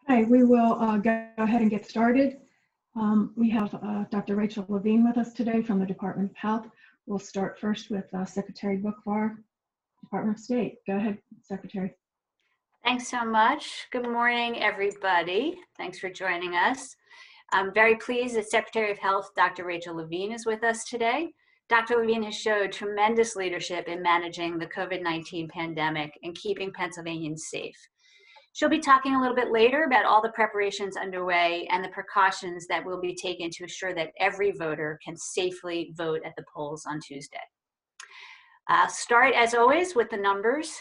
Hi, we will go ahead and get started. We have Dr. Rachel Levine with us today from the Department of Health. We'll start first with Secretary Bookvar, Department of State. Go ahead, Secretary. Thanks so much. Good morning, everybody. Thanks for joining us. I'm very pleased that Secretary of Health, Dr. Rachel Levine, is with us today. Dr. Levine has showed tremendous leadership in managing the COVID-19 pandemic and keeping Pennsylvanians safe. She'll be talking a little bit later about all the preparations underway and the precautions that will be taken to assure that every voter can safely vote at the polls on Tuesday. I'll start, as always, with the numbers.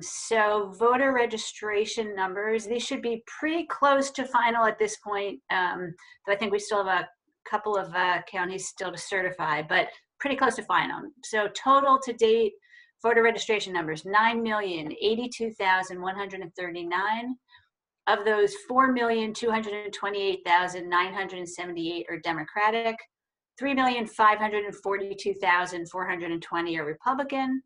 So voter registration numbers, these should be pretty close to final at this point, though I think we still have a couple of counties still to certify, but pretty close to final. So total to date, voter registration numbers, 9,082,139. Of those, 4,228,978 are Democratic, 3,542,420 are Republican,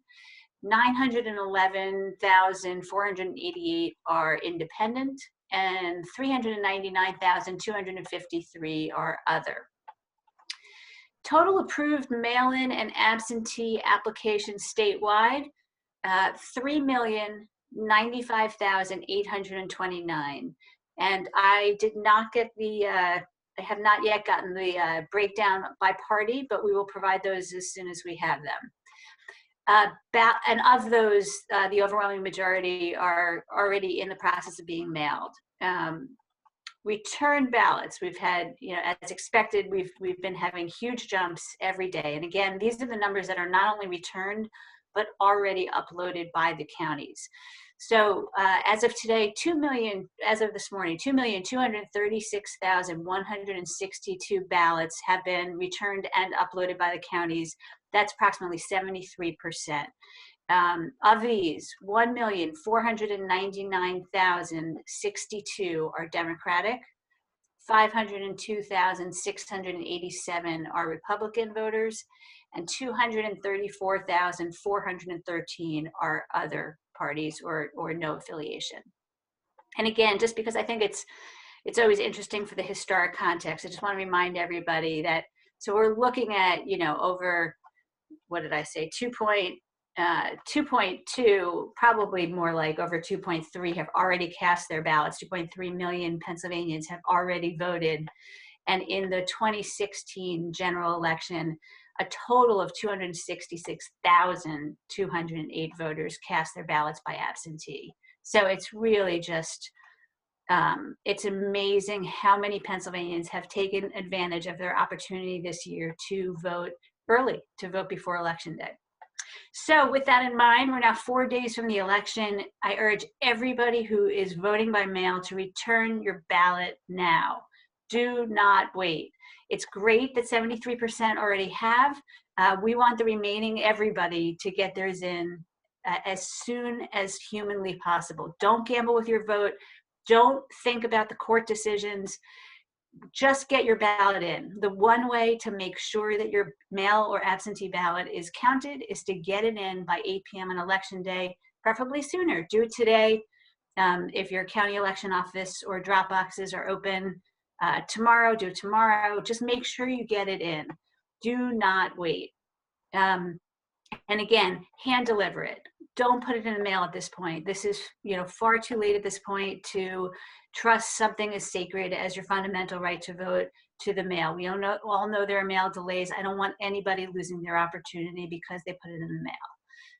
911,488 are independent, and 399,253 are other. Total approved mail-in and absentee applications statewide, 3,095,829. And I did not get the, I have not yet gotten the breakdown by party, but we will provide those as soon as we have them. And of those, the overwhelming majority are already in the process of being mailed. Returned ballots, we've had, as expected, we've been having huge jumps every day. And again, these are the numbers that are not only returned, but already uploaded by the counties. So as of today, as of this morning, 2,236,162 ballots have been returned and uploaded by the counties. That's approximately 73%. Of these, 1,499,062 are Democratic, 502,687 are Republican voters, and 234,413 are other parties or no affiliation. And again, just because I think it's always interesting for the historic context, I just want to remind everybody that, so we're looking at, over, what did I say, 2.2, probably more like over 2.3 have already cast their ballots. 2.3 million Pennsylvanians have already voted. And in the 2016 general election, a total of 266,208 voters cast their ballots by absentee. So it's really just, it's amazing how many Pennsylvanians have taken advantage of their opportunity this year to vote early, to vote before Election Day. So with that in mind, we're now 4 days from the election. I urge everybody who is voting by mail to return your ballot now. Do not wait. It's great that 73% already have. We want the remaining everybody to get theirs in as soon as humanly possible. Don't gamble with your vote. Don't think about the court decisions. Just get your ballot in. The one way to make sure that your mail or absentee ballot is counted is to get it in by 8 p.m. on Election Day, preferably sooner. Do it today. If your county election office or drop boxes are open tomorrow, do it tomorrow. Just make sure you get it in. Do not wait. And again, hand deliver it. Don't put it in the mail at this point. This is, far too late at this point to trust something as sacred as your fundamental right to vote to the mail. We all know there are mail delays. I don't want anybody losing their opportunity because they put it in the mail.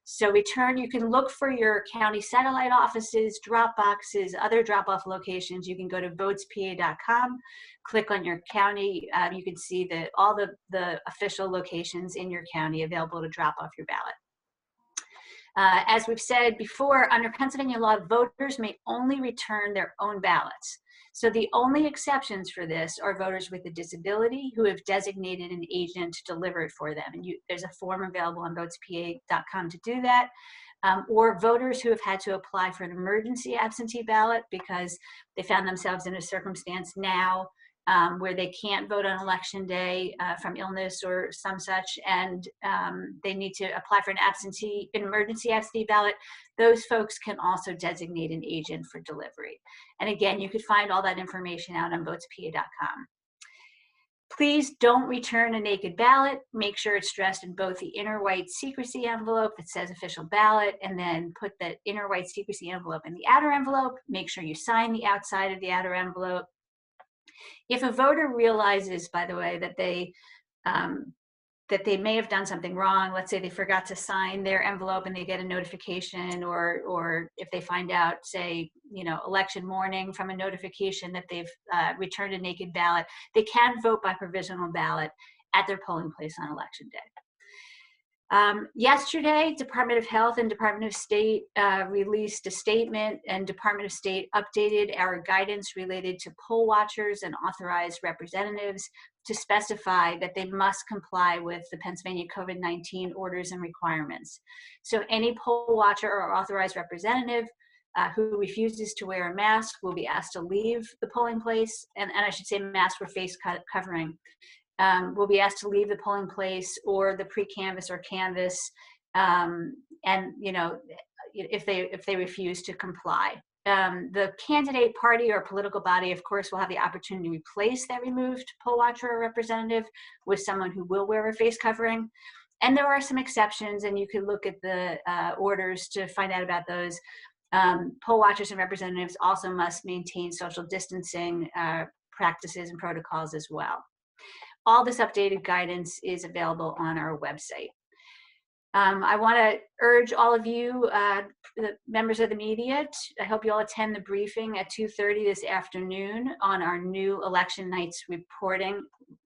So return, you can look for your county satellite offices, drop boxes, other drop-off locations. You can go to votespa.com, click on your county. You can see all the official locations in your county available to drop off your ballot. As we've said before, under Pennsylvania law, voters may only return their own ballots. So the only exceptions for this are voters with a disability who have designated an agent to deliver it for them. And there's a form available on votespa.com to do that. Or voters who have had to apply for an emergency absentee ballot because they found themselves in a circumstance now where they can't vote on election day from illness or some such, and they need to apply for an emergency absentee ballot. Those folks can also designate an agent for delivery. And again, you could find all that information out on votespa.com. Please don't return a naked ballot. Make sure it's dressed in both the inner white secrecy envelope that says official ballot, and then put the inner white secrecy envelope in the outer envelope. Make sure you sign the outside of the outer envelope. If a voter realizes, by the way, that they may have done something wrong, let's say they forgot to sign their envelope and they get a notification, or if they find out, say, election morning from a notification that they've returned a naked ballot, they can vote by provisional ballot at their polling place on election day. Yesterday, Department of Health and Department of State released a statement, and Department of State updated our guidance related to poll watchers and authorized representatives to specify that they must comply with the Pennsylvania COVID-19 orders and requirements. So any poll watcher or authorized representative who refuses to wear a mask will be asked to leave the polling place, and I should say mask or face covering. Will be asked to leave the polling place or the pre-canvass or canvass, and if they refuse to comply. The candidate, party, or political body, of course, will have the opportunity to replace that removed poll watcher or representative with someone who will wear a face covering. And there are some exceptions, and you can look at the orders to find out about those. Poll watchers and representatives also must maintain social distancing practices and protocols as well. All this updated guidance is available on our website. I want to urge all of you, the members of the media, I hope you all attend the briefing at 2:30 this afternoon on our new election night's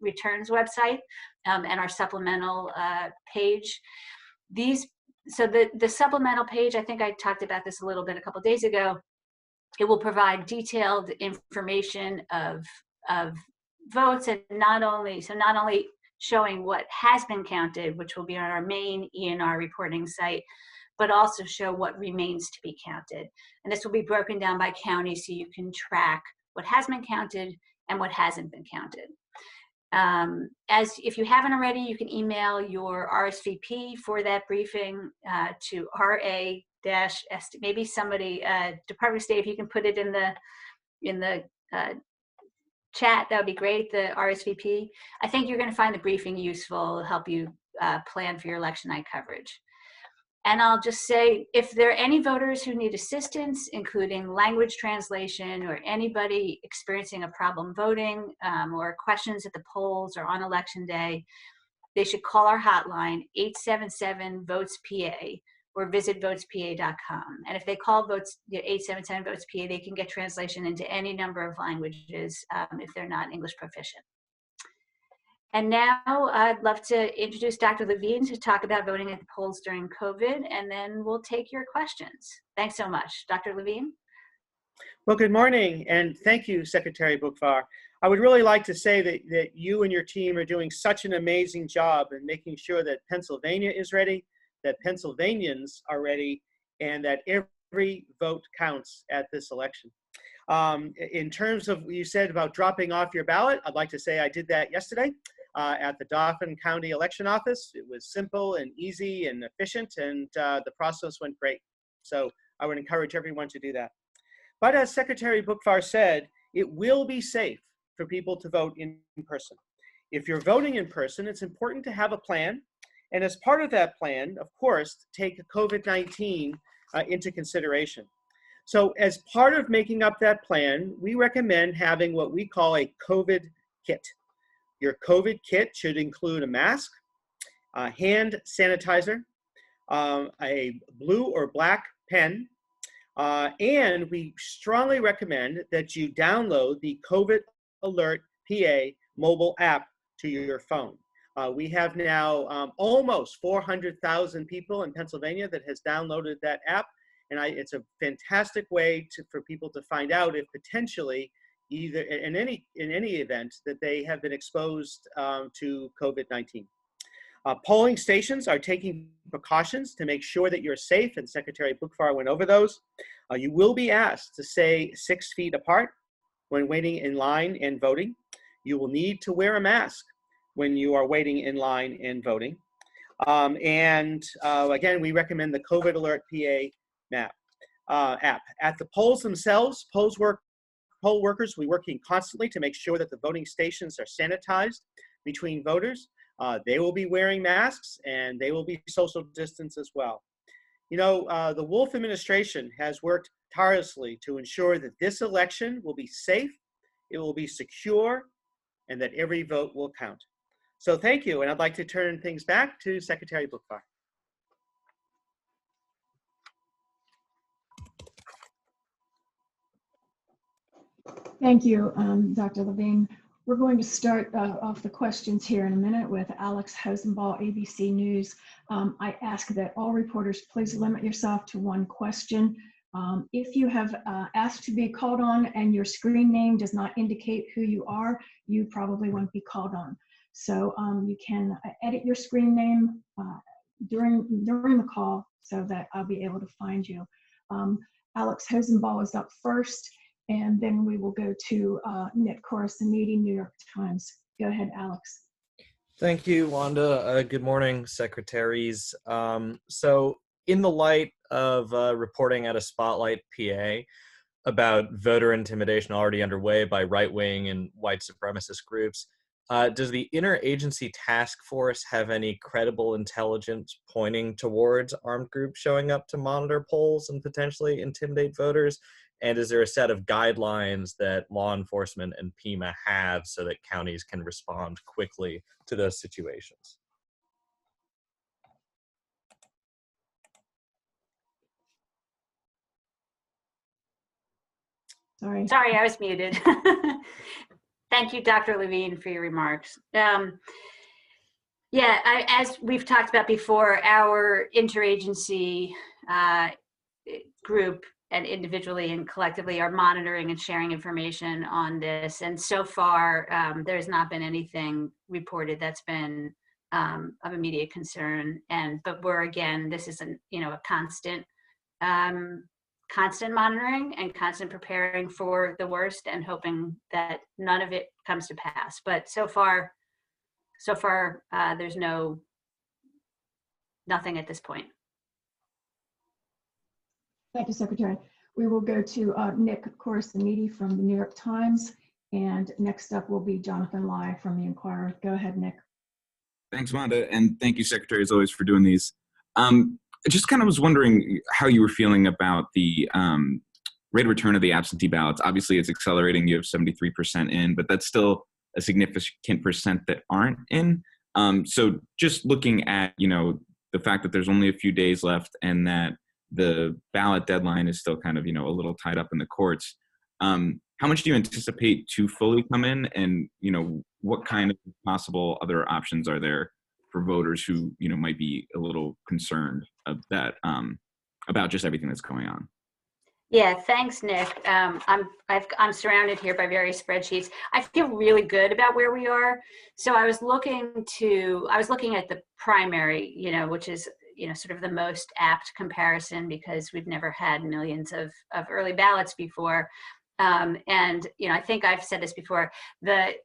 returns website and our supplemental page. So the supplemental page, I think I talked about this a little bit a couple days ago. It will provide detailed information of votes, and not only showing what has been counted, which will be on our main ENR reporting site, but also show what remains to be counted. And this will be broken down by county so you can track what has been counted and what hasn't been counted. If you haven't already, you can email your RSVP for that briefing to maybe somebody, Department of State, if you can put it in the chat, that would be great, the RSVP. I think you're going to find the briefing useful, help you plan for your election night coverage. And I'll just say, if there are any voters who need assistance, including language translation, or anybody experiencing a problem voting, or questions at the polls or on election day, they should call our hotline, 877-VOTES-PA, or visit votespa.com. And if they call 877-VOTES-PA, they can get translation into any number of languages if they're not English proficient. And now I'd love to introduce Dr. Levine to talk about voting at the polls during COVID, and then we'll take your questions. Thanks so much. Dr. Levine? Well, good morning, and thank you, Secretary Bookvar. I would really like to say that you and your team are doing such an amazing job in making sure that Pennsylvania is ready, that Pennsylvanians are ready, and that every vote counts at this election. In terms of what you said about dropping off your ballot, I'd like to say I did that yesterday at the Dauphin County Election Office. It was simple and easy and efficient, and the process went great. So I would encourage everyone to do that. But as Secretary Bookvar said, it will be safe for people to vote in person. If you're voting in person, it's important to have a plan. And as part of that plan, of course, take COVID-19 into consideration. So as part of making up that plan, we recommend having what we call a COVID kit. Your COVID kit should include a mask, hand sanitizer, a blue or black pen, and we strongly recommend that you download the COVID Alert PA mobile app to your phone. We have now almost 400,000 people in Pennsylvania that has downloaded that app, and it's a fantastic way for people to find out if potentially, either in any event, that they have been exposed to COVID-19. Polling stations are taking precautions to make sure that you're safe, and Secretary Bookvar went over those. You will be asked to stay 6 feet apart when waiting in line and voting. you will need to wear a mask when you are waiting in line and voting. Again, we recommend the COVID Alert PA app. At the polls themselves, poll workers will be working constantly to make sure that the voting stations are sanitized between voters. They will be wearing masks and they will be social distance as well. You know, the Wolf administration has worked tirelessly to ensure that this election will be safe, it will be secure, and that every vote will count. So thank you, and I'd like to turn things back to Secretary Bookvar. Thank you, Dr. Levine. We're going to start off the questions here in a minute with Alex Hosenball, ABC News. I ask that all reporters please limit yourself to one question. If you have asked to be called on and your screen name does not indicate who you are, you probably won't be called on. So you can edit your screen name during the call so that I'll be able to find you. Alex Hosenball is up first, and then we will go to Nick Corasaniti, New York Times. Go ahead, Alex. Thank you, Wanda. Good morning, secretaries. So in the light of reporting at a Spotlight PA about voter intimidation already underway by right-wing and white supremacist groups, does the interagency task force have any credible intelligence pointing towards armed groups showing up to monitor polls and potentially intimidate voters? And is there a set of guidelines that law enforcement and PEMA have so that counties can respond quickly to those situations? Sorry, I was muted. Thank you, Dr. Levine, for your remarks. As we've talked about before, our interagency group and individually and collectively are monitoring and sharing information on this. And so far, there's not been anything reported that's been of immediate concern. But this is a constant monitoring and constant preparing for the worst and hoping that none of it comes to pass. But so far, there's nothing at this point. thank you, Secretary. We will go to Nick Corasaniti from the New York Times, and next up will be Jonathan Lai from the Inquirer. Go ahead, Nick. Thanks, Wanda, and thank you, Secretary, as always, for doing these. I just kind of was wondering how you were feeling about the rate of return of the absentee ballots. Obviously, it's accelerating. You have 73% in, but that's still a significant percent that aren't in. So just looking at, the fact that there's only a few days left and that the ballot deadline is still kind of, a little tied up in the courts. How much do you anticipate to fully come in, and, what kind of possible other options are there for voters who, might be a little concerned of that, about just everything that's going on? Yeah, thanks, Nick. I'm surrounded here by various spreadsheets. I feel really good about where we are. So I was looking at the primary, which is, sort of the most apt comparison because we've never had millions of early ballots before. I think I've said this before,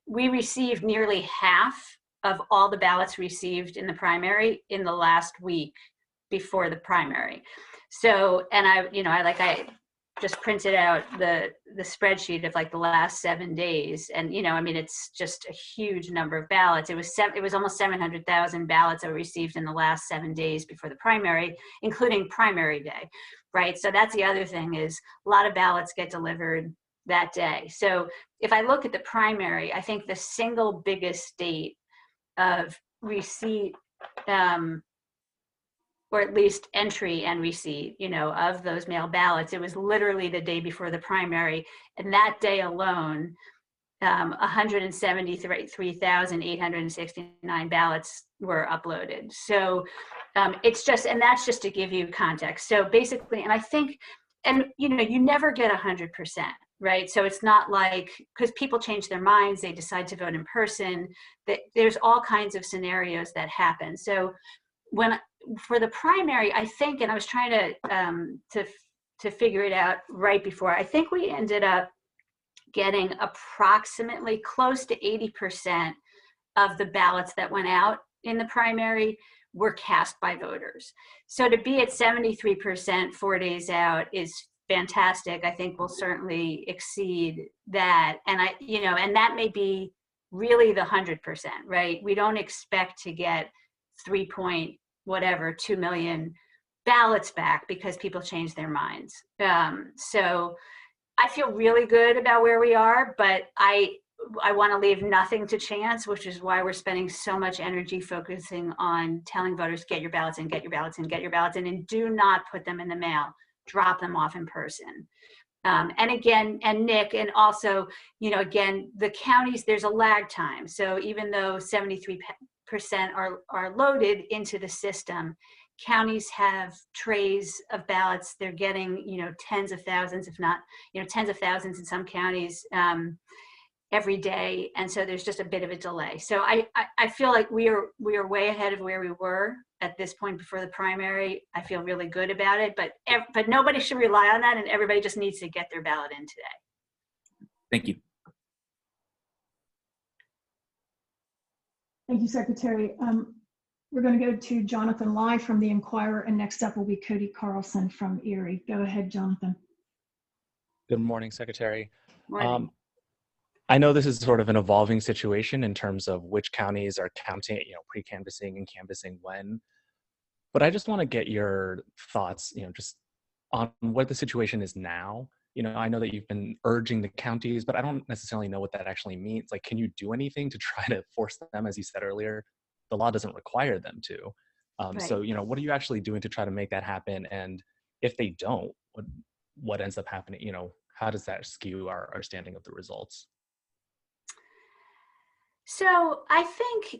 we received nearly half of all the ballots received in the primary in the last week before the primary. So, and I just printed out the spreadsheet of like the last 7 days, and it's just a huge number of ballots. It was almost 700,000 ballots that were received in the last 7 days before the primary, including primary day, right? So that's the other thing, is a lot of ballots get delivered that day. So if I look at the primary, I think the single biggest date of receipt, or at least entry and receipt, of those mail ballots, it was literally the day before the primary. And that day alone, 173,869 ballots were uploaded. So it's just, and that's just to give you context. So basically, and I think, and you never get 100%, right? So it's not like, because people change their minds, they decide to vote in person, that there's all kinds of scenarios that happen. So for the primary, I think, and I was trying to figure it out right before, I think we ended up getting approximately close to 80% of the ballots that went out in the primary were cast by voters. So to be at 73% 4 days out is fantastic. I think we'll certainly exceed that. And and that may be really the 100%, right? We don't expect to get 2 million ballots back because people change their minds. So I feel really good about where we are, but I want to leave nothing to chance, which is why we're spending so much energy focusing on telling voters, get your ballots in, get your ballots in, get your ballots in, and do not put them in the mail, drop them off in person. And again, and Nick, and also, again, the counties, there's a lag time. So even though 73% are loaded into the system, counties have trays of ballots. They're getting, tens of thousands, if not, tens of thousands in some counties every day. And so there's just a bit of a delay. So I feel like we are way ahead of where we were at this point before the primary. I feel really good about it, but nobody should rely on that, and everybody just needs to get their ballot in today. Thank you. Thank you, Secretary. We're going to go to Jonathan Lai from the Inquirer, and next up will be Cody Carlson from Erie. Go ahead, Jonathan. Good morning, Secretary. Morning. I know this is sort of an evolving situation in terms of which counties are counting, pre-canvassing and canvassing when, but I just want to get your thoughts, just on what the situation is now. I know that you've been urging the counties, but I don't necessarily know what that actually means. Like, can you do anything to try to force them? As you said earlier, the law doesn't require them to. Right. So, what are you actually doing to try to make that happen? And if they don't, what ends up happening? How does that skew our understanding of the results? So I think,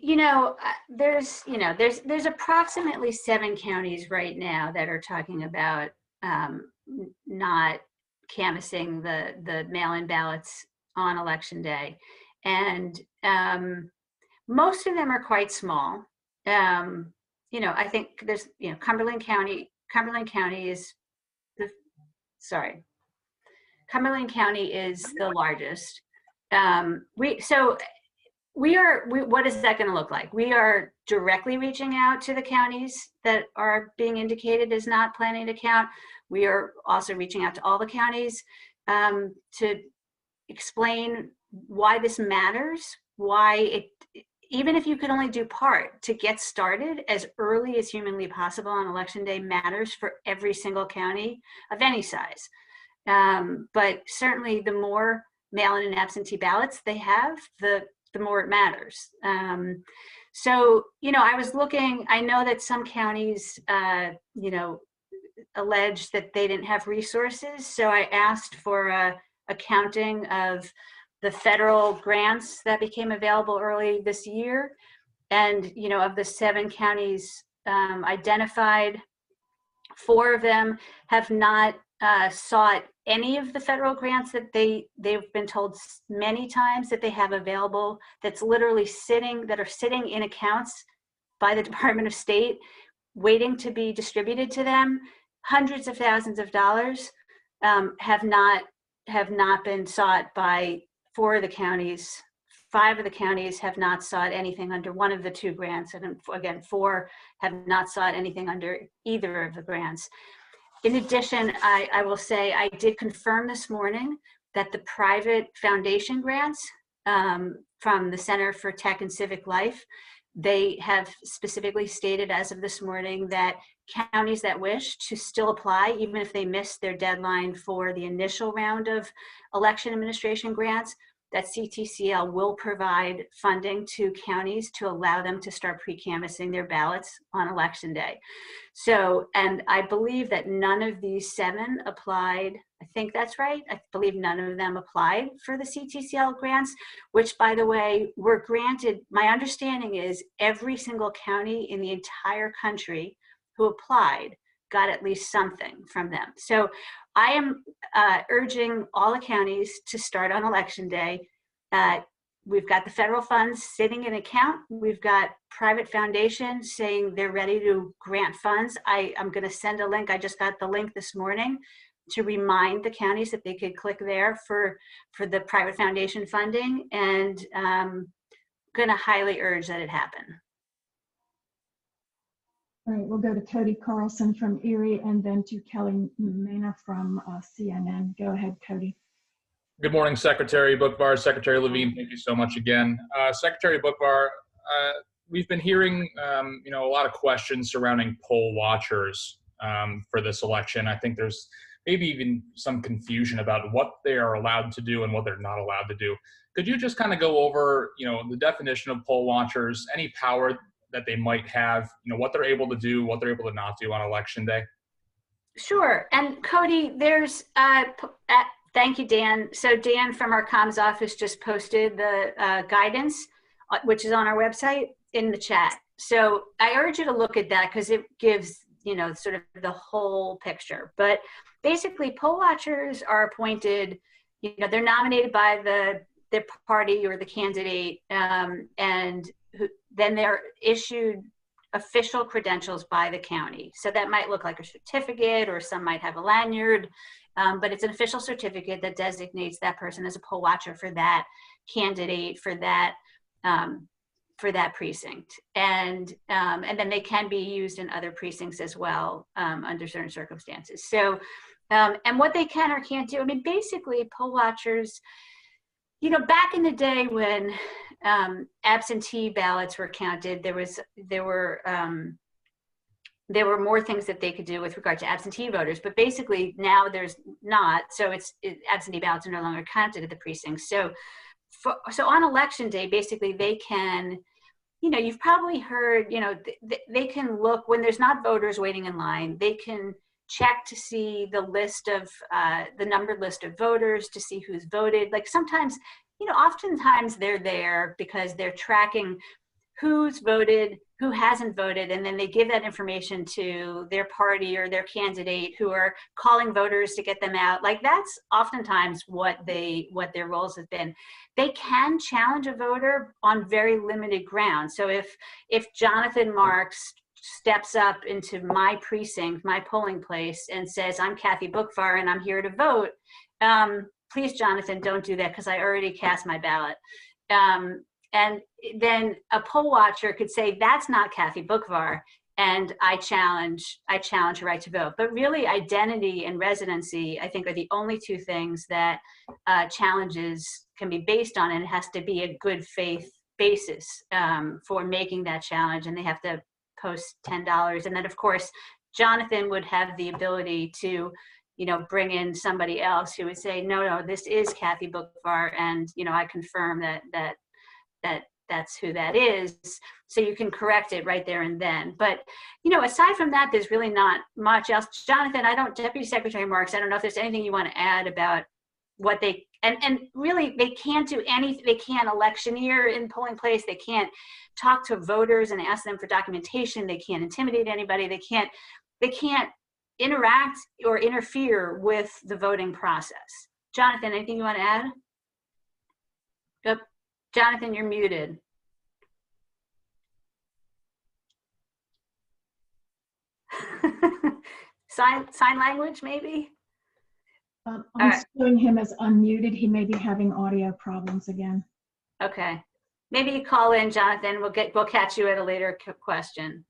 there's approximately 7 counties right now that are talking about not canvassing the mail-in ballots on election day. And most of them are quite small. I think there's, Cumberland County is Cumberland County is the largest. What is that going to look like? We are directly reaching out to the counties that are being indicated as not planning to count. We are also reaching out to all the counties to explain why this matters, even if you could only do part, to get started as early as humanly possible on election day matters for every single county of any size. But certainly the more mail-in and absentee ballots they have, the more it matters. So, I was looking, I know that some counties, allege that they didn't have resources. So I asked for a counting of the federal grants that became available early this year. And, of the 7 counties identified, 4 of them have not sought any of the federal grants that they've been told many times that they have available, that are sitting in accounts by the Department of State, waiting to be distributed to them. Hundreds of thousands of dollars have not been sought by 4 of the counties. 5 of the counties have not sought anything under one of the 2 grants, and again, 4 have not sought anything under either of the grants. In addition, I will say I did confirm this morning that the private foundation grants from the Center for Tech and Civic Life, they have specifically stated as of this morning that counties that wish to still apply, even if they missed their deadline for the initial round of election administration grants, that CTCL will provide funding to counties to allow them to start pre-canvassing their ballots on election day. So, and I believe that none of these 7 applied. I think that's right. I believe none of them applied for the CTCL grants, which, by the way, were granted. My understanding is every single county in the entire country who applied got at least something from them. So I am urging all the counties to start on election day. We've got the federal funds sitting in account. We've got private foundations saying they're ready to grant funds. I'm going to send a link. I just got the link this morning to remind the counties that they could click there for the private foundation funding, and going to highly urge that it happen. All right, we'll go to Cody Carlson from Erie and then to Kelly Mena from CNN. Go ahead, Cody. Good morning, Secretary Bookvar, Secretary Levine. Thank you so much again. Secretary Bookvar, we've been hearing a lot of questions surrounding poll watchers for this election. I think there's maybe even some confusion about what they are allowed to do and what they're not allowed to do. Could you just kind of go over, the definition of poll watchers, any power that they might have, what they're able to do, what they're able to not do on election day? Sure. And Cody, there's, thank you, Dan. So Dan from our comms office just posted the guidance, which is on our website, in the chat. So I urge you to look at that because it gives, sort of the whole picture. But basically, poll watchers are appointed, they're nominated by the party or the candidate, and then they're issued official credentials by the county. So that might look like a certificate, or some might have a lanyard, but it's an official certificate that designates that person as a poll watcher for that candidate, for that precinct. And then they can be used in other precincts as well, under certain circumstances. So, and what they can or can't do, basically poll watchers, back in the day when absentee ballots were counted, there were more things that they could do with regard to absentee voters, but basically now there's not. So absentee ballots are no longer counted at the precincts. So on election day, basically they can, you've probably heard, they can look when there's not voters waiting in line. They can check to see the list of the numbered list of voters, to see who's voted. Like sometimes, oftentimes they're there because they're tracking who's voted, who hasn't voted, and then they give that information to their party or their candidate, who are calling voters to get them out. Like that's oftentimes what their roles have been. They can challenge a voter on very limited grounds. So if Jonathan Marks steps up into my precinct, my polling place, and says, I'm Kathy Bookvar and I'm here to vote, please, Jonathan, don't do that because I already cast my ballot. And then a poll watcher could say, that's not Kathy Bookvar, and I challenge her right to vote. But really, identity and residency, I think, are the only two things that challenges can be based on, and it has to be a good faith basis for making that challenge, and they have to post $10. And then, of course, Jonathan would have the ability to bring in somebody else who would say, no, this is Kathy Bookvar, and I confirm that's who that is. So you can correct it right there and then. But aside from that, there's really not much else. Jonathan, Deputy Secretary Marks, I don't know if there's anything you want to add about what they and really they can't do anything. They can't electioneer in polling place. They can't talk to voters and ask them for documentation. They can't intimidate anybody. They can't interact or interfere with the voting process. Jonathan, anything you want to add? Yep. Jonathan, you're muted. Sign language, maybe? I'm showing him as unmuted. He may be having audio problems again. Okay. Maybe you call in, Jonathan. We'll catch you at a later question.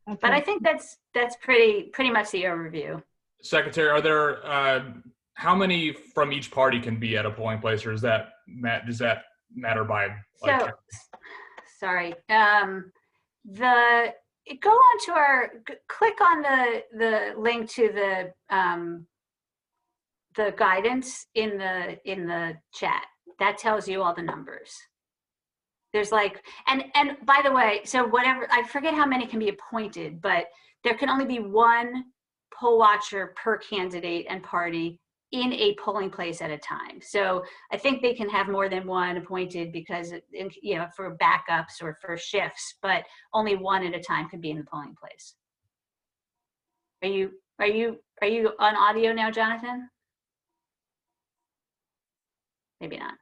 Okay. But I think that's pretty much the overview. Secretary, are there how many from each party can be at a polling place, or does that matter by? Like, sorry. Click on the link to the guidance in the chat. That tells you all the numbers. There's and by the way, so whatever, I forget how many can be appointed, but there can only be one poll watcher per candidate and party in a polling place at a time. So I think they can have more than one appointed because, for backups or for shifts, but only one at a time can be in the polling place. Are you on audio now, Jonathan? Maybe not.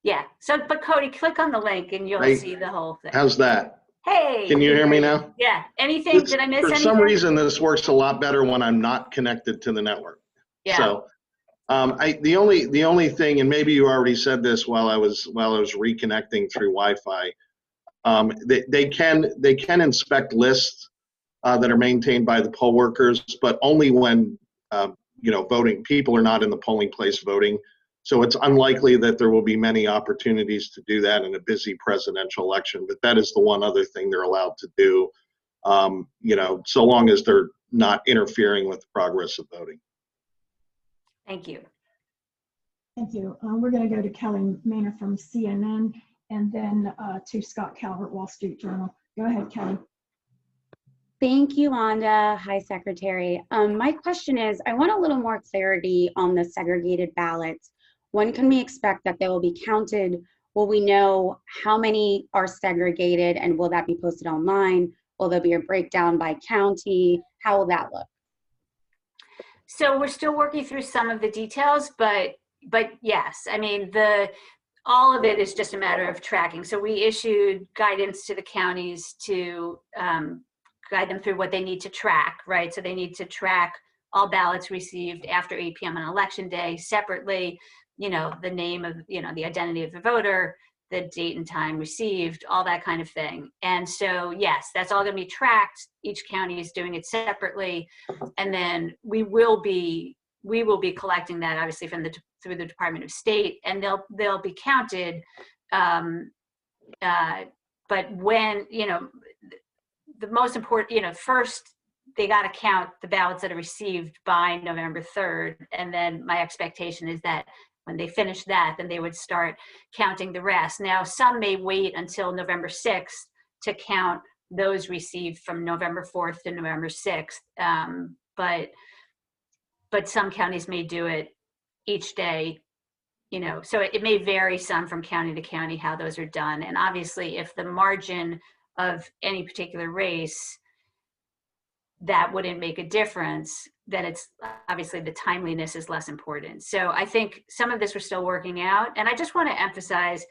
Yeah. So, but Cody, click on the link and you'll see the whole thing. How's that? Hey. Can you hear me now? Yeah. Anything? Did I miss For anything? some reason, this works a lot better when I'm not connected to the network. Yeah. So, the only thing, and maybe you already said this while I was reconnecting through Wi-Fi, they can inspect lists that are maintained by the poll workers, but only when voting people are not in the polling place voting. So it's unlikely that there will be many opportunities to do that in a busy presidential election. But that is the one other thing they're allowed to do, so long as they're not interfering with the progress of voting. Thank you. Thank you. We're going to go to Kelly Maynard from CNN and then to Scott Calvert, Wall Street Journal. Go ahead, Kelly. Thank you, Wanda. Hi, Secretary. My question is, I want a little more clarity on the segregated ballots. When can we expect that they will be counted? Will we know how many are segregated, and will that be posted online? Will there be a breakdown by county? How will that look? So we're still working through some of the details, but yes, I mean, all of it is just a matter of tracking. So we issued guidance to the counties to guide them through what they need to track, right? So they need to track all ballots received after 8 p.m. on election day separately, the name of, the identity of the voter, the date and time received, all that kind of thing. And so, yes, that's all going to be tracked. Each county is doing it separately. And then we will be collecting that obviously through the Department of State, and they'll be counted. But when, the most important, first they got to count the ballots that are received by November 3rd. And then my expectation is that when they finish that, then they would start counting the rest. Now, some may wait until November 6th to count those received from November 4th to November 6th. But some counties may do it each day, so it may vary some from county to county how those are done. And obviously, if the margin of any particular race, that wouldn't make a difference, then it's obviously the timeliness is less important. So I think some of this we're still working out. And I just want to emphasize,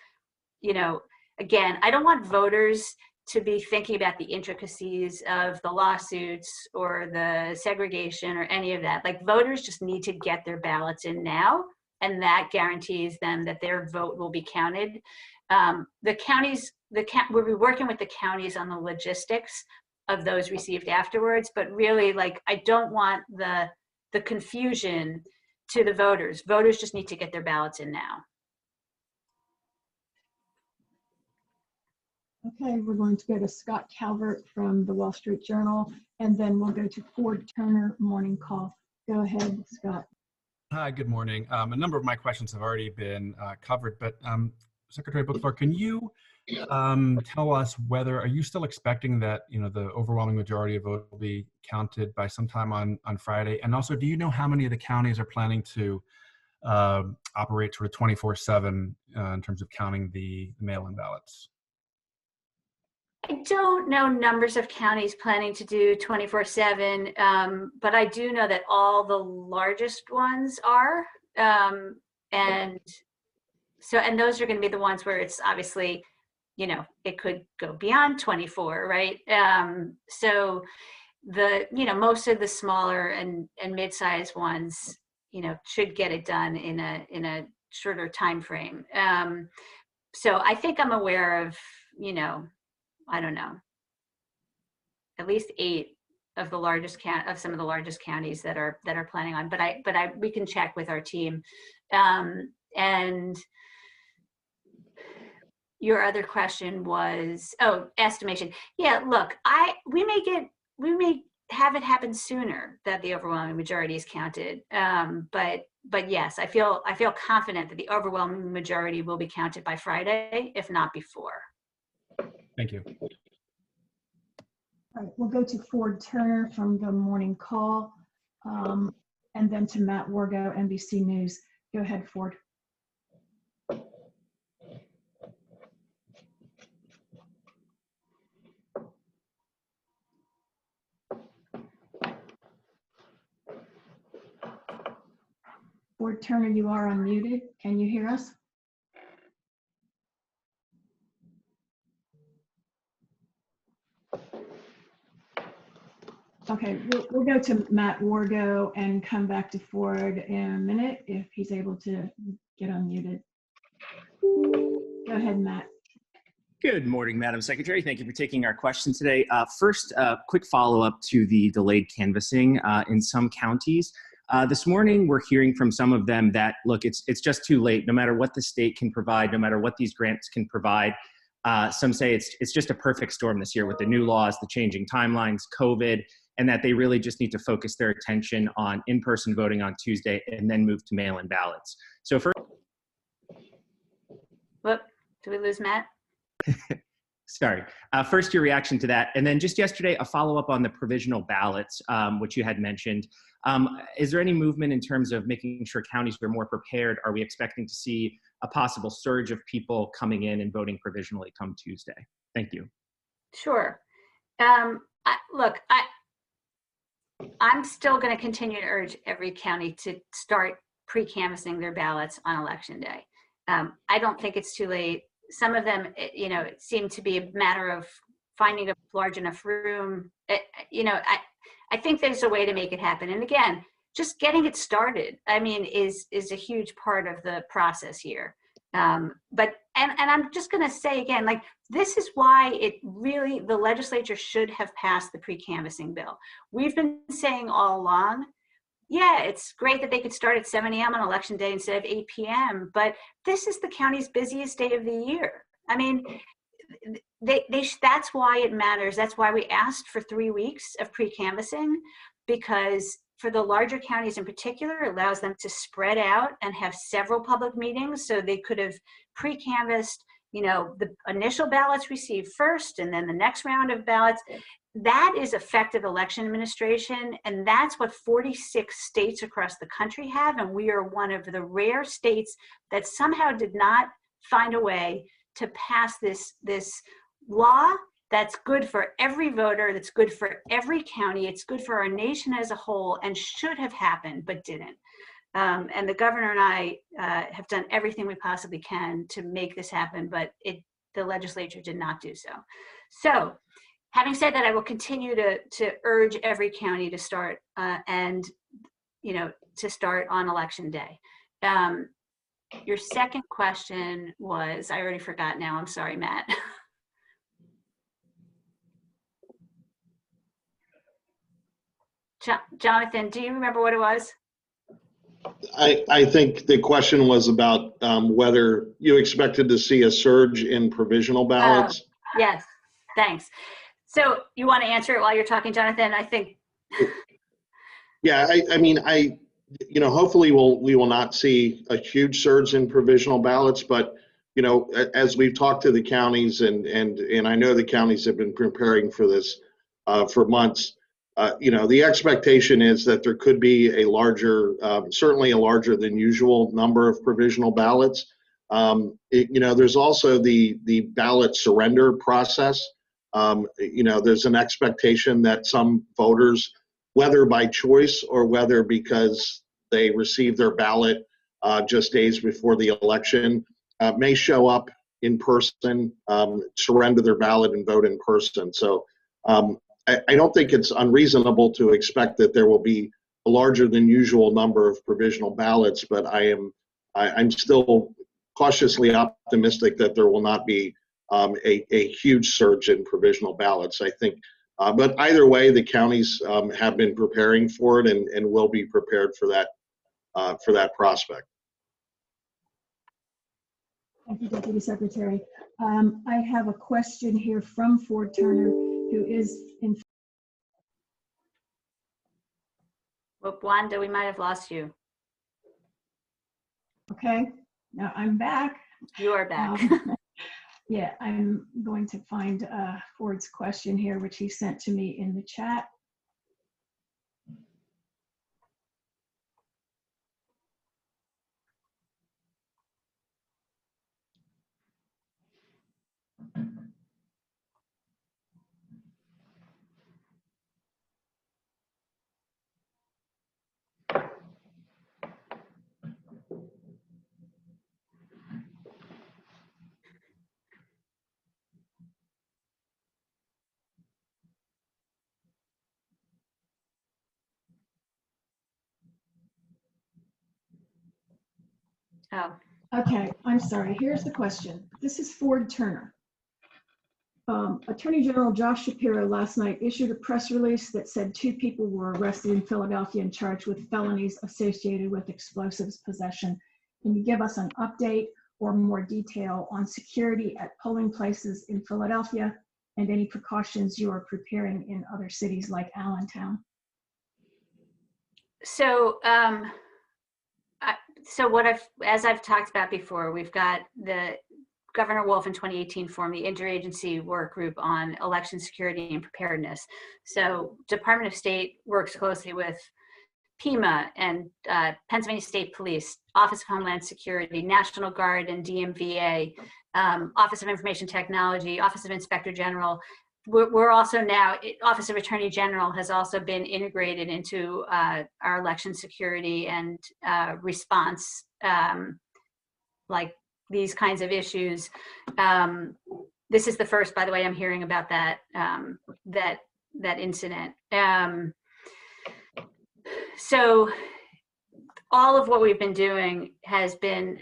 again, I don't want voters to be thinking about the intricacies of the lawsuits or the segregation or any of that. Like, voters just need to get their ballots in now, and that guarantees them that their vote will be counted. The counties, we'll be working with the counties on the logistics of those received afterwards, but really, I don't want the confusion to the voters. Voters just need to get their ballots in now. Okay, we're going to go to Scott Calvert from the Wall Street Journal, and then we'll go to Ford Turner, Morning Call. Go ahead, Scott. Hi, good morning. A number of my questions have already been covered, but Secretary Bookvar, can you tell us are you still expecting that the overwhelming majority of votes will be counted by sometime on Friday? And also, do you know how many of the counties are planning to operate sort of 24/7 in terms of counting the mail-in ballots? I don't know numbers of counties planning to do 24/7, but I do know that all the largest ones are. And those are going to be the ones where it's obviously, it could go beyond 24, right? So most of the smaller and mid-sized ones, should get it done in a shorter time frame. So I think I'm aware of, I don't know, at least 8 of the largest some of the largest counties that are planning on, but we can check with our team. And your other question was, estimation. Yeah, look, we may have it happen sooner that the overwhelming majority is counted. But yes, I feel confident that the overwhelming majority will be counted by Friday, if not before. Thank you. All right, we'll go to Ford Turner from the Morning Call, and then to Matt Wargo, NBC News. Go ahead, Ford. Ford Turner, you are unmuted. Can you hear us? Okay, we'll go to Matt Wargo and come back to Ford in a minute if he's able to get unmuted. Go ahead, Matt. Good morning, Madam Secretary. Thank you for taking our question today. First, quick follow-up to the delayed canvassing in some counties. This morning, we're hearing from some of them that, look, it's just too late. No matter what the state can provide, no matter what these grants can provide, some say it's just a perfect storm this year with the new laws, the changing timelines, COVID, and that they really just need to focus their attention on in-person voting on Tuesday and then move to mail-in ballots. So first, Whoop, did we lose Matt? sorry. First, your reaction to that. And then just yesterday, a follow-up on the provisional ballots, which you had mentioned. Is there any movement in terms of making sure counties are more prepared? Are we expecting to see a possible surge of people coming in and voting provisionally come Tuesday? Thank you. Sure. Look, I'm still going to continue to urge every county to start pre-canvassing their ballots on election day. I don't think it's too late. Some of them, it seemed to be a matter of finding a large enough room. I think there's a way to make it happen. And again, just getting it started, I mean, is a huge part of the process here. But I'm just going to say again, like, this is why the legislature should have passed the pre-canvassing bill. We've been saying all along, yeah, it's great that they could start at 7 a.m. on election day instead of 8 p.m., but this is the county's busiest day of the year. I mean, that's why it matters. That's why we asked for 3 weeks of pre-canvassing, because for the larger counties in particular, it allows them to spread out and have several public meetings. So they could have pre-canvassed, the initial ballots received first, and then the next round of ballots. That is effective election administration, and that's what 46 states across the country have, and we are one of the rare states that somehow did not find a way to pass this law that's good for every voter, that's good for every county, it's good for our nation as a whole, and should have happened, but didn't. And the governor and I have done everything we possibly can to make this happen, but the legislature did not do so. So, having said that, I will continue to urge every county to start to start on election day. Your second question was, I already forgot now. I'm sorry, Matt. Jonathan, do you remember what it was? I think the question was about whether you expected to see a surge in provisional ballots. Yes, thanks. So you want to answer it while you're talking, Jonathan? I think. Yeah, I mean, hopefully we will not see a huge surge in provisional ballots, but as we've talked to the counties and I know the counties have been preparing for this for months. The expectation is that there could be certainly a larger than usual number of provisional ballots. There's also the ballot surrender process. There's an expectation that some voters, whether by choice or whether because they received their ballot just days before the election, may show up in person, surrender their ballot and vote in person. So I don't think it's unreasonable to expect that there will be a larger than usual number of provisional ballots, but I'm still cautiously optimistic that there will not be a huge surge in provisional ballots. I think, but either way, the counties have been preparing for it and will be prepared for that prospect. Thank you, Deputy Secretary. I have a question here from Ford Turner, who is in. Well, Wanda, we might have lost you. Okay, now I'm back. You are back. Yeah, I'm going to find Ford's question here, which he sent to me in the chat. Oh, Okay, I'm sorry. Here's the question. This is Ford Turner. Attorney General Josh Shapiro last night issued a press release that said 2 people were arrested in Philadelphia and charged with felonies associated with explosives possession. Can you give us an update or more detail on security at polling places in Philadelphia and any precautions you are preparing in other cities like Allentown? so as I've talked about before, we've got the Governor Wolf in 2018 formed the Interagency Work Group on Election Security and Preparedness. So Department of State works closely with PEMA and Pennsylvania State Police, Office of Homeland Security, National Guard and DMVA, Office of Information Technology, Office of Inspector General. We're also now, Office of Attorney General has also been integrated into our election security and response, like these kinds of issues. This is the first, by the way, I'm hearing about that that incident. So all of what we've been doing has been,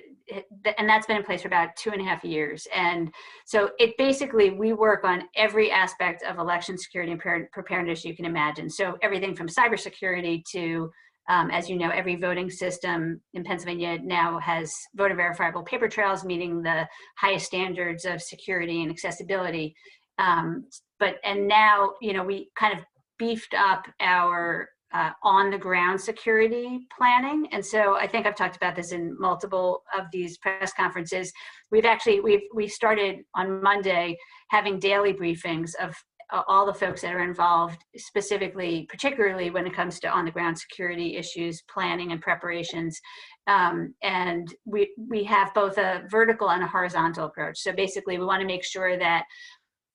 and that's been in place for about 2.5 years. And so it basically, we work on every aspect of election security and preparedness you can imagine. So everything from cybersecurity to, as you know, every voting system in Pennsylvania now has voter verifiable paper trails, meeting the highest standards of security and accessibility. And now, we kind of beefed up our on the ground security planning. And so I think I've talked about this in multiple of these press conferences. We started on Monday having daily briefings of all the folks that are involved, particularly when it comes to on the ground security issues, planning and preparations. And we have both a vertical and a horizontal approach. So basically we want to make sure that,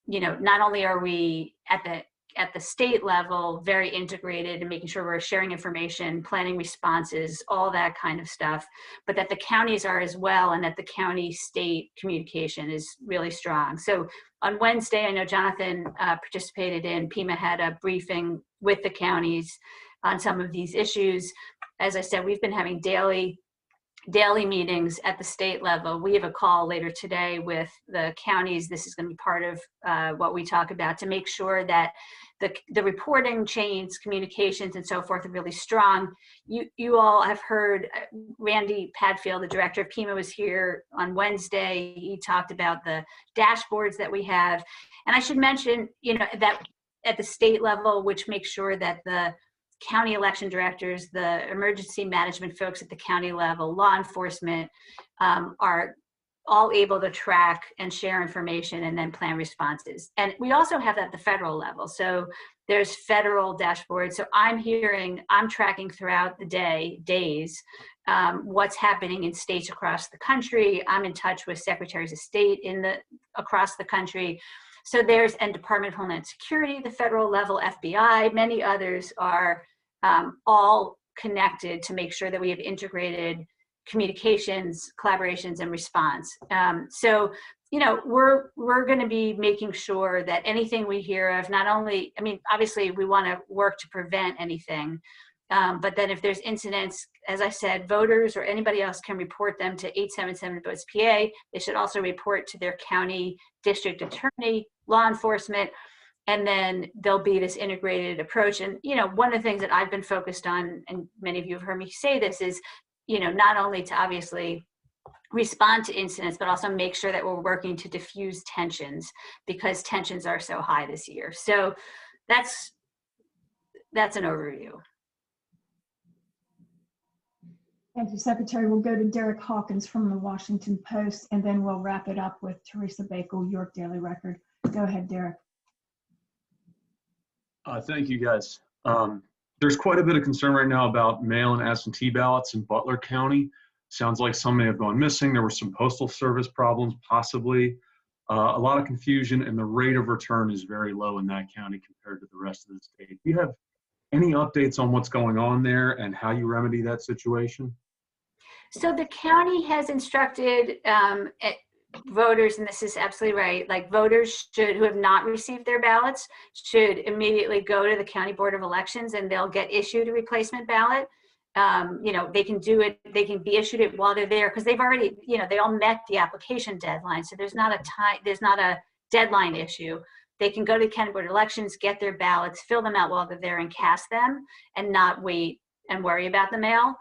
not only are we at the state level very integrated and making sure we're sharing information, planning responses, all that kind of stuff, but that the counties are as well, and that the county-state communication is really strong. So on Wednesday, I know Jonathan participated in, PEMA had a briefing with the counties on some of these issues. As I said, we've been having daily meetings at the state level. We have a call later today with the counties. This is going to be part of what we talk about, to make sure that the reporting chains, communications, and so forth are really strong. You all have heard Randy Padfield, the director of PEMA, was here on Wednesday. He talked about the dashboards that we have. And I should mention, that at the state level, which makes sure that the county election directors, the emergency management folks at the county level, law enforcement, are all able to track and share information and then plan responses. And we also have that at the federal level. So there's federal dashboards. So I'm tracking throughout the days, what's happening in states across the country. I'm in touch with secretaries of state across the country. So and Department of Homeland Security, the federal level, FBI, many others are all connected to make sure that we have integrated communications, collaborations, and response. So, we're going to be making sure that anything we hear of, not only, obviously we want to work to prevent anything, but then if there's incidents, as I said, voters or anybody else can report them to 877 Votes PA. They should also report to their county district attorney, law enforcement, and then there'll be this integrated approach. And, one of the things that I've been focused on, and many of you have heard me say this, is, not only to obviously respond to incidents, but also make sure that we're working to diffuse tensions, because tensions are so high this year. So that's an overview. Thank you, Secretary. We'll go to Derek Hawkins from the Washington Post, and then we'll wrap it up with Teresa Bakel, York Daily Record. Go ahead, Derek. Thank you, guys. There's quite a bit of concern right now about mail-in absentee ballots in Butler County. Sounds like some may have gone missing. There were some Postal Service problems, possibly. A lot of confusion, and the rate of return is very low in that county compared to the rest of the state. Do you have any updates on what's going on there and how you remedy that situation? So the county has instructed voters, and this is absolutely right, like voters who have not received their ballots should immediately go to the County Board of Elections, and they'll get issued a replacement ballot. You know, they can do it, they can be issued it while they're there, because they've already, you know, they all met the application deadline. So there's not a deadline issue. They can go to the county board of elections, get their ballots, fill them out while they're there and cast them, and not wait and worry about the mail.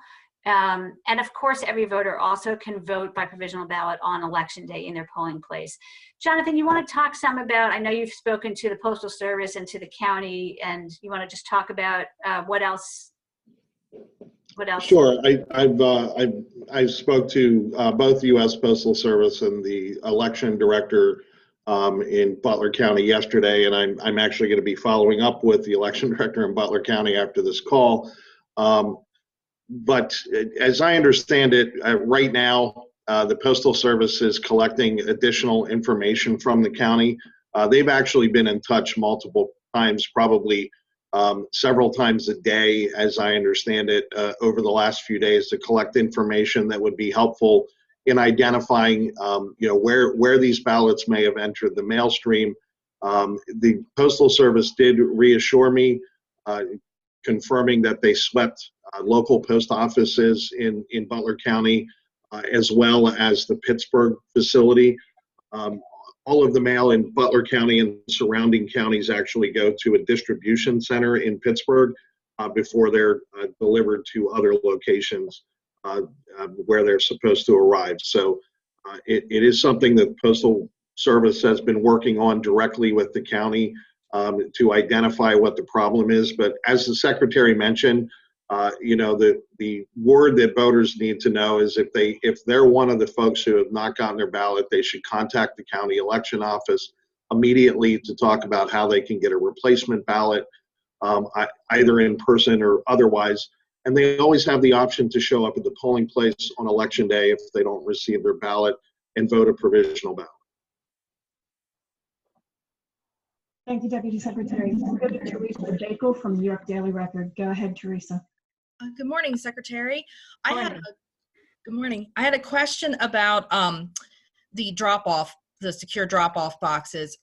And of course, every voter also can vote by provisional ballot on election day in their polling place. Jonathan, you want to talk some about, I know you've spoken to the Postal Service and to the county, and you want to just talk about what else? Sure. I spoke to both U.S. Postal Service and the election director in Butler County yesterday, and I'm actually going to be following up with the election director in Butler County after this call. But as I understand it, right now, the Postal Service is collecting additional information from the county. They've actually been in touch multiple times, probably several times a day, as I understand it, over the last few days, to collect information that would be helpful in identifying, you know, where these ballots may have entered the mail stream. The Postal Service did reassure me, confirming that they swept local post offices in Butler County, as well as the Pittsburgh facility. All of the mail in Butler County and surrounding counties actually go to a distribution center in Pittsburgh before they're delivered to other locations where they're supposed to arrive. So it is something that the Postal Service has been working on directly with the county to identify what the problem is. But as the Secretary mentioned, you know, the word that voters need to know is if they're one of the folks who have not gotten their ballot, they should contact the county election office immediately to talk about how they can get a replacement ballot, either in person or otherwise. And they always have the option to show up at the polling place on election day if they don't receive their ballot and vote a provisional ballot. Thank you, Deputy Secretary. We'll go to Teresa Daigle from New York Daily Record. Go ahead, Teresa. Good morning, Secretary. Good morning. I had a question about the drop-off, the secure drop-off boxes.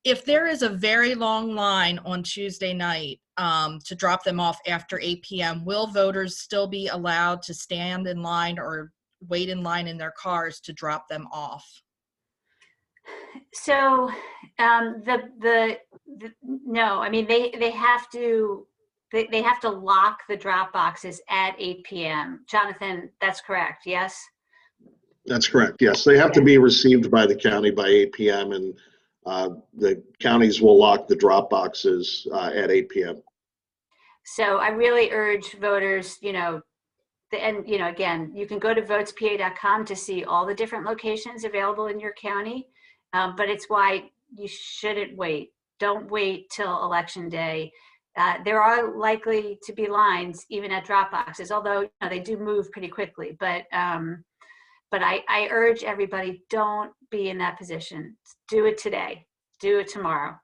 If there is a very long line on Tuesday night to drop them off after 8 p.m., will voters still be allowed to stand in line or wait in line in their cars to drop them off? So no, I mean, they have to lock the drop boxes at 8 p.m. Jonathan, that's correct, yes? That's correct, yes. They have to be received by the county by 8 p.m. and the counties will lock the drop boxes at 8 p.m. So I really urge voters, you know, and, you know, again, you can go to votespa.com to see all the different locations available in your county, but it's why you shouldn't wait. Don't wait till election day. There are likely to be lines even at drop boxes, although, you know, they do move pretty quickly. But I urge everybody, don't be in that position. Do it today. Do it tomorrow.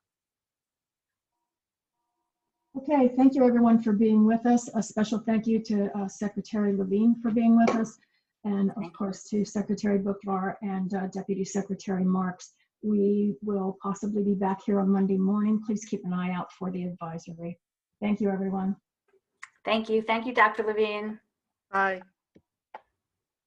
Okay, thank you everyone for being with us. A special thank you to Secretary Levine for being with us, and of course to Secretary Bookvar and Deputy Secretary Marks. We will possibly be back here on Monday morning. Please keep an eye out for the advisory. Thank you, everyone. Thank you. Thank you, Dr. Levine. Bye.